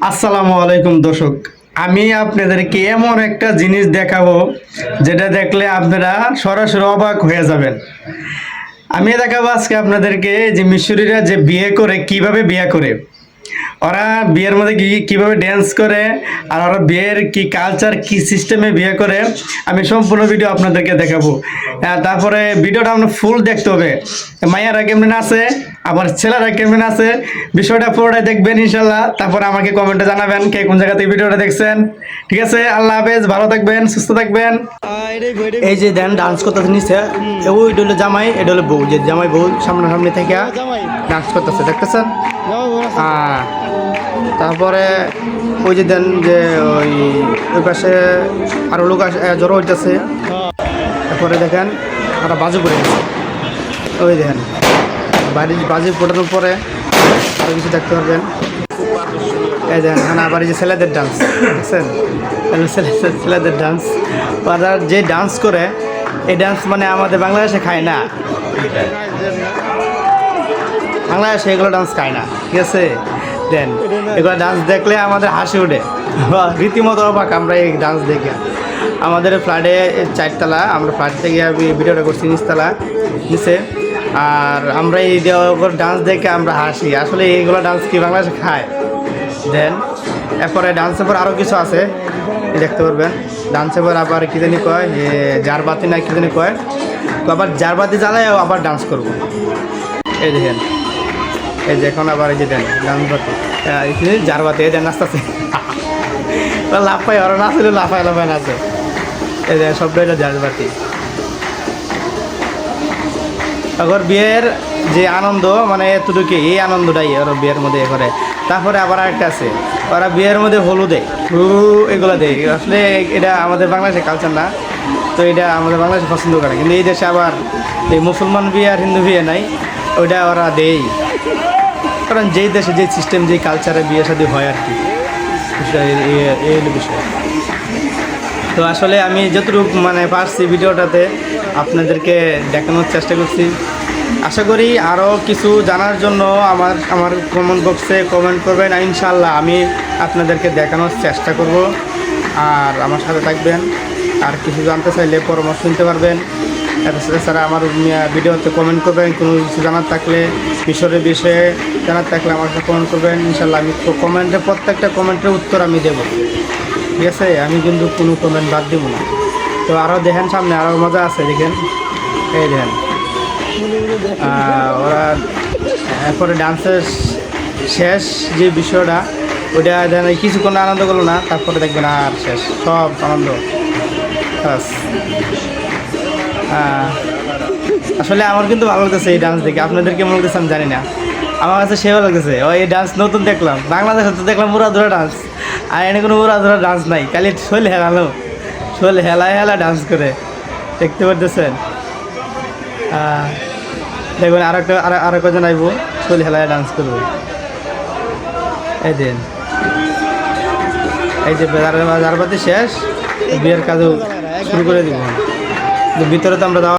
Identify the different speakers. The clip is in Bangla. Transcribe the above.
Speaker 1: আসসালামু আলাইকুম দর্শক, আমি আপনাদেরকে এমন একটা জিনিস দেখাবো যেটা দেখলে আপনারা সরাসরি অবাক হয়ে যাবেন। আমি দেখাবো আজকে আপনাদেরকে যে মিশরীরা যে বিয়ে করে কিভাবে বিয়ে করে, ওরা বিয়ের মধ্যে কিভাবে ড্যান্স করে, আর ওরা বিয়ের কি কালচার কি সিস্টেমে বিয়ে করে, আমি সম্পূর্ণ ভিডিও আপনাদেরকে দেখাবো। তারপরে ভিডিওটা আপনার ফুল দেখতে হবে, মাইয়ারা কেমন আছে আবার ছেলেরা কেমন আছে, বিষয়টা পুরোটাই দেখবেন ইনশাল্লাহ। তারপরে আমাকে কমেন্টে জানাবেন কে কোন জায়গা থেকে ভিডিওটা দেখছেন। ঠিক আছে, আল্লাহ হাফেজ, ভালো থাকবেন, সুস্থ থাকবেন। এই যে দেন ডান্স করতেছে নিচে, ওইটা হলো জামাই, এটা হলো বউ, যে জামাই বউ সামনাসামনি থেকে ডান্স করতেছে, দেখতেছেন? হ্যাঁ, তারপরে ওই যে দেন যে ওই পাশে আরো লোক জড়ো হইতেছে। তারপরে দেখেন ওরা বাজু পড়ে গেছে, ওই দেখেন বাজি ফোটানোর পরে আরো কিছু দেখতে পারবেন। এই দেখেন হ্যাঁ, আবার এই যে ছেলেদের ডান্স দেখছেন, ছেলেদের ডান্স। ওরা যে ডান্স করে এই ডান্স মানে আমাদের বাংলাদেশে খায় না, বাংলাদেশে এগুলো ডান্স খায় না, ঠিক আছে? দেন এগুলো ডান্স দেখলে আমাদের হাসি ওঠে, রীতিমতো অবাক আমরা এই ডান্স দেখে। আমাদের ফ্ল্যাটে 4 তলা, আমরা ফ্ল্যাট থেকে ভিডিওটা করছি নিচতলা নিচে, আর আমরা এই ডান্স দেখে আমরা হাসি। আসলে এইগুলো ডান্স কি বাংলাদেশে খায়? দেন এরপরে ডান্সের পর আরও কিছু আছে দেখতে পারবেন। ডান্সের পর আবার কী জানি কয় যে জারবাতি না কী জানি কয়, তো আবার জারবাতি জ্বালায় আবার ডান্স করবো। এই দেখেন, এই যে এখন আবার এই যে দেন ডান্স বাতি জারবাতি, এই দেন নাচতেছে, লাভ পাই ওরা নাচলে লাফায় লাফায় নাচে। এই যে সবটাই জারবাতি। আগর বিয়ের যে আনন্দ মানে এতটুকু, এই আনন্দটাই ওরা বিয়ের মধ্যে করে। তারপরে আবার আরেকটা আছে, ওরা বিয়ের মধ্যে হলুদ দেয়, এগুলো দেয়। আসলে এটা আমাদের বাংলাদেশের কালচার না, তো এটা আমাদের বাংলাদেশে পছন্দ করে, কিন্তু এই দেশে আবার এই মুসলমান বিয়ে আর হিন্দু বিয়ে নাই, ওইটা ওরা দেয়। কারণ যেই দেশে যে সিস্টেম যেই কালচারে বিয়ে শাদী হয় আর কি, এই বিষয়। তো আসলে আমি যতটুকু মানে পারছি ভিডিওটাতে আপনাদেরকে দেখানোর চেষ্টা করছি। আশা করি আরও কিছু জানার জন্য আমার কমেন্ট বক্সে কমেন্ট করবেন, ইনশাআল্লাহ আমি আপনাদেরকে দেখানোর চেষ্টা করব। আর আমার সাথে থাকবেন, আর কিছু জানতে চাইলে পরামর্শ নিতে পারবেন। এছাড়া আমার ভিডিওতে কমেন্ট করবেন, কোনো কিছু জানার থাকলে মিশরের বিষয়ে জানার থাকলে আমার সাথে কমেন্ট করবেন। ইনশাআল্লাহ আমি প্রত্যেকটা কমেন্টের উত্তর আমি দেবো, ঠিক আছে? আমি কিন্তু কোনো কমেন্ট বাদ দেবো না। তো আরও দেখেন, সামনে আরও মজা আছে, দেখেন এই দেখেন ওরা এরপরে ডান্সের শেষ যে বিষয়টা ওইটা যেন কিছুক্ষণ আনন্দ করলো না, তারপরে দেখবেন আর শেষ সব আনন্দ। আসলে আমার কিন্তু ভালো লাগতেছে এই ডান্স দেখে, আপনাদের কেমন লাগতেছে আমি জানি না, আমার কাছে সেও লাগতেছে। ওই এই ডান্স নতুন দেখলাম, বাংলাদেশে তো দেখলাম উড়াধুরা ডান্স, আর এনে কোনো উড়াধুরা ডান্স নাই, খালি শৈল হেলানো, শৈল হেলা ডান্স করে, দেখতে পারতেছেন? দেখবেন আরো কজন আইব, শৈল হেলায় ডান্স করবে। এই দিন এই যে জারবাতি শেষ, বিয়ের কাজও শুরু করে দিব। ভিতরে তো আমরা